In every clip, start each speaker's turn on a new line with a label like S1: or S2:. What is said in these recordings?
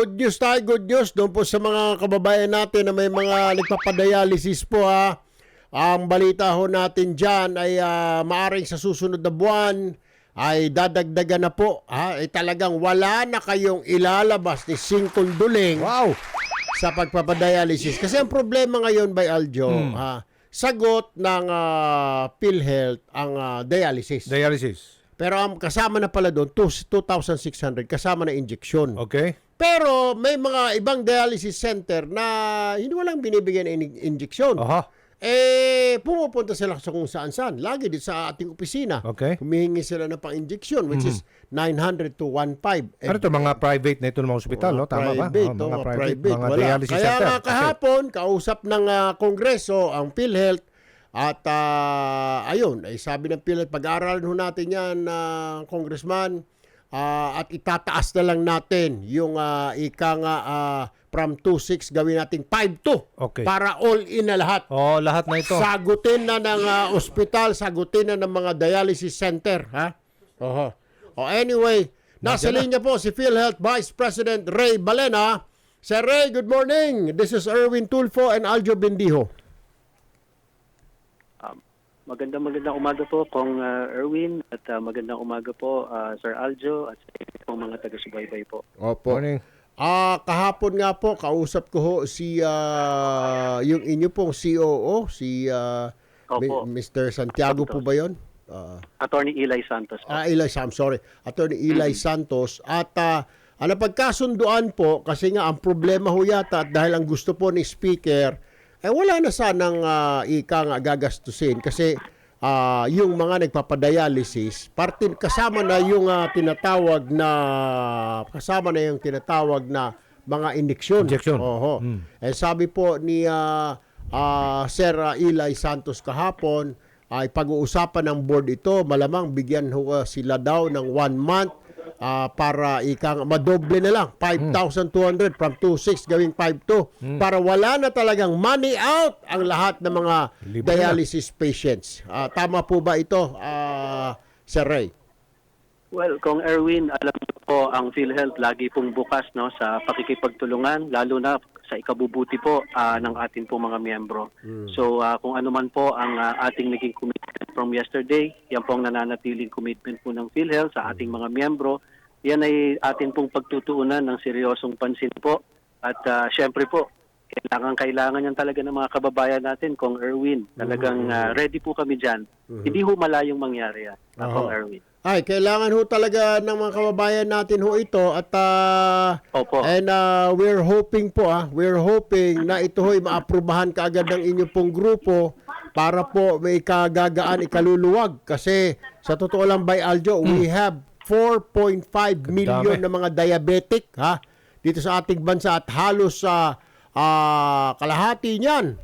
S1: Good news tayo, good news. Doon po sa mga kababayan natin na may mga nagpapadialysis po ha. Ang balita ho natin dyan ay maaring sa susunod na buwan ay dadagdagan na po. Ha? Ay talagang wala na kayong ilalabas ni singkong duling sa pagpapadialysis. Kasi ang problema ngayon by Aljo, sagot ng PhilHealth ang dialysis. Pero ang kasama na pala doon, 2,600 kasama na injection.
S2: Okay.
S1: Pero may mga ibang dialysis center na hindi walang binibigyan ng injection. Pumupunta sila sa kung saan-saan. Lagi dito sa ating opisina.
S2: Okay.
S1: Humihingi sila ng pang-injection, which is 900 to 1,500.
S2: Ano ito, mga private na ito ng mga ospital, no? Tama ba?
S1: Mga private.
S2: Mga
S1: Wala.
S2: dialysis
S1: Kaya
S2: center.
S1: nga kahapon, kausap ng Kongreso ang PhilHealth at ayun, ay sabi ng PhilHealth, pag-aaralan ho natin yan, Congressman, at itataas na lang natin yung ika nga from 2.6 gawin nating 5.2
S2: Okay.
S1: para all in na lahat.
S2: Lahat na ito.
S1: Sagutin na ng ospital, sagutin na ng mga dialysis center, ha? Anyway, nasa linya po si PhilHealth Vice President Ray Balena. Sir Ray, good morning. This is Erwin Tulfo and Aljo Bendijo.
S3: Magandang umaga po Kong Erwin at magandang umaga po Sir Aljo at sa pong mga taga-subaybay po.
S1: Opo.
S2: Morning.
S1: Kahapon nga po, kausap ko ho si yung inyo pong COO, si
S3: Opo.
S1: Mr. Santiago po ba yun?
S3: Attorney Eli Santos po.
S1: Attorney Eli Santos. At pagkasunduan po, kasi nga ang problema ho yata at dahil ang gusto po ni Speaker, wala na sanang ika nga gagastusin kasi yung mga nagpapadialysis, kasama na yung tinatawag na mga injection. Sabi po ni Sir Eli Santos kahapon, ay pag-uusapan ng board ito, malamang bigyan sila daw ng 1 month para madoble na lang 5,200 from 2.6 gawing 5.2 para wala na talagang money out ang lahat ng mga dialysis patients. Tama po ba ito, Sir Ray?
S3: Well, Kong Erwin, alam niyo po ang PhilHealth lagi pong bukas no sa pakikipagtulungan lalo na sa ikabubuti po ng ating po mga miyembro. So kung ano man po ang ating naging commitment from yesterday, yan po ang nananatiling commitment po ng PhilHealth sa ating mga miyembro. Yan ay ating pong pagtutuunan ng seryosong pansin po. At syempre po, kailangan yan talaga ng mga kababayan natin, Kong Erwin. Talagang ready po kami dyan. Hindi ho malayong mangyari yan, Kong Erwin.
S1: Kailangan ho talaga ng mga kababayan natin ho ito at
S3: Opo.
S1: And we're hoping na ito ho'y maaprubahan kaagad ng inyong pong grupo para po may kagagaan, ikaluluwag. Kasi sa totoo lang by Aljo, we have 4.5 million na mga diabetic dito sa ating bansa at halos kalahati niyan,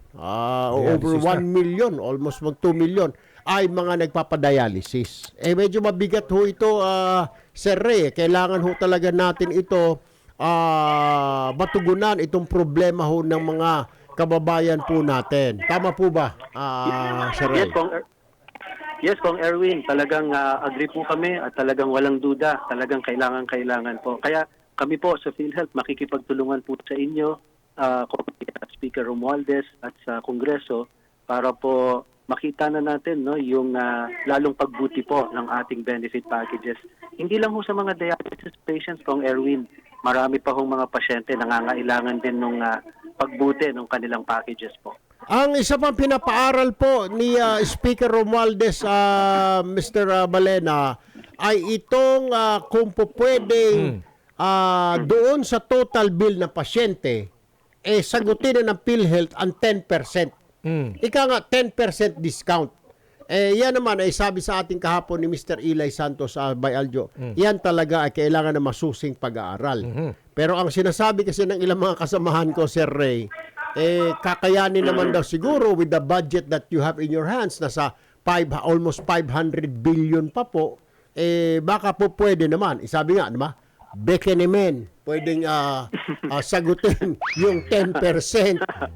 S1: over 1 million, almost mag 2 million ay mga nagpapadialysis. Medyo mabigat ho ito, Sir Ray. Kailangan ho talaga natin ito matugunan itong problema ho ng mga kababayan po natin. Tama po ba, Sir Ray?
S3: Yes, Kong Erwin. Talagang agree po kami at talagang walang duda. Talagang kailangan po. Kaya kami po sa PhilHealth makikipagtulungan po sa inyo, Speaker Romualdez at sa Kongreso para po makita na natin yung lalong pagbuti po ng ating benefit packages. Hindi lang ho sa mga dialysis patients, Kong Erwin. Marami pa hong mga pasyente nangangailangan din ng pagbuti ng kanilang packages po.
S1: Ang isa pang pinapaaral po ni Speaker Romualdez, Mr. Balena, ay itong kung po pwedeng doon sa total bill na pasyente, sagutin na ng PhilHealth ang 10%. Ika nga, 10% discount. Yan naman ay sabi sa ating kahapon ni Mr. Eli Santos by Aljo. Yan talaga ay kailangan na masusing pag-aaral. Pero ang sinasabi kasi ng ilang mga kasamahan ko, Sir Ray, kakayanin naman daw siguro with the budget that you have in your hands, nasa almost 500 billion pa po, baka po pwede naman. Sabi nga, diba? Bekenemen, pwedeng sagutin yung 10%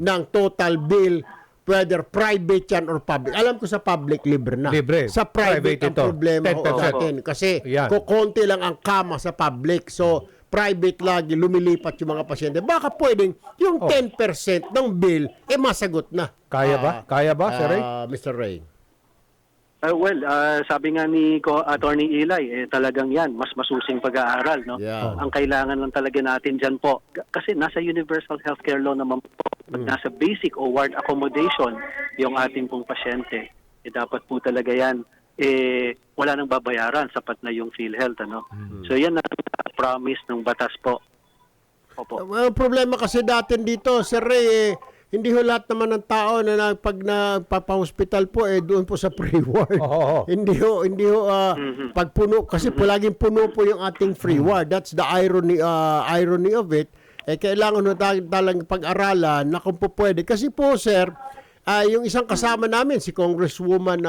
S1: ng total bill, whether private yan or public. Alam ko sa public, libre na.
S2: Libre.
S1: Sa private ang
S2: ito.
S1: problema
S3: 10%.
S1: natin. Kasi kukonti lang ang kama sa public. So, private lagi, lumilipat yung mga pasyente. Baka pwedeng yung 10% ng bill, masagot na.
S2: Kaya ba? Kaya ba, Sir Ray?
S1: Mr. Ray?
S3: Sabi nga ni Attorney Eli, talagang yan, mas masusing pag-aaral. No?
S1: Yeah.
S3: Ang kailangan lang talaga natin dyan po, kasi nasa Universal Healthcare Law naman po, pag nasa basic o ward accommodation yung ating pong pasyente, dapat po talaga yan, wala nang babayaran, sapat na yung PhilHealth. Ano? So yan ang promise ng batas po. Opo.
S1: Well, problema kasi dati dito, Sir Ray, hindi ho lahat naman ng tao na pag nagpapa-hospital po, doon po sa free ward. Hindi ho, pag puno, kasi laging puno po yung ating free ward. That's the irony of it. Kailangan ho talagang pag-aralan na kung po pwede. Kasi po, Sir, yung isang kasama namin, si Congresswoman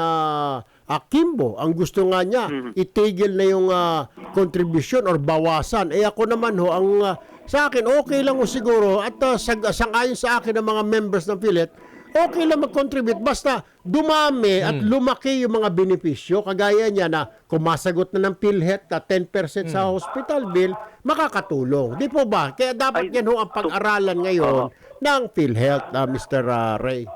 S1: Kimbo, ang gusto nga niya, itigil na yung contribution or bawasan. Ako naman ho, sa akin, okay lang ho siguro at sangayon sa akin ng mga members ng PhilHealth, okay lang mag-contribute basta dumami at lumaki yung mga benepisyo. Kagaya niya na kung masagot na ng PhilHealth na 10% sa hospital bill, makakatulong. Di po ba? Kaya dapat yan ho ang pag-aralan ngayon ng PhilHealth, Mr. Ray.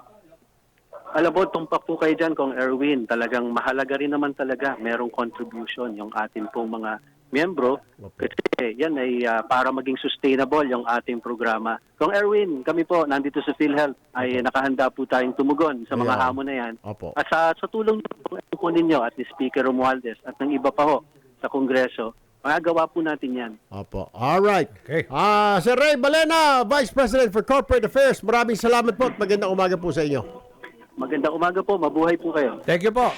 S3: Alam mo, tumpak po kayo dyan, Kong Erwin. Talagang mahalaga rin naman talaga merong contribution yung ating pong mga miyembro. Kasi yan ay para maging sustainable yung ating programa. Kong Erwin, kami po nandito sa PhilHealth ay nakahanda po tayong tumugon sa mga hamon na yan.
S1: Opo.
S3: At sa tulong po ninyo at ni Speaker Romualdez at ng iba pa ho sa Kongreso, magagawa po natin yan.
S1: Opo. Alright.
S2: Okay.
S1: Sir Ray Balena, Vice President for Corporate Affairs, maraming salamat po at magandang umaga po sa inyo.
S3: Magandang umaga po. Mabuhay po kayo.
S2: Thank you po.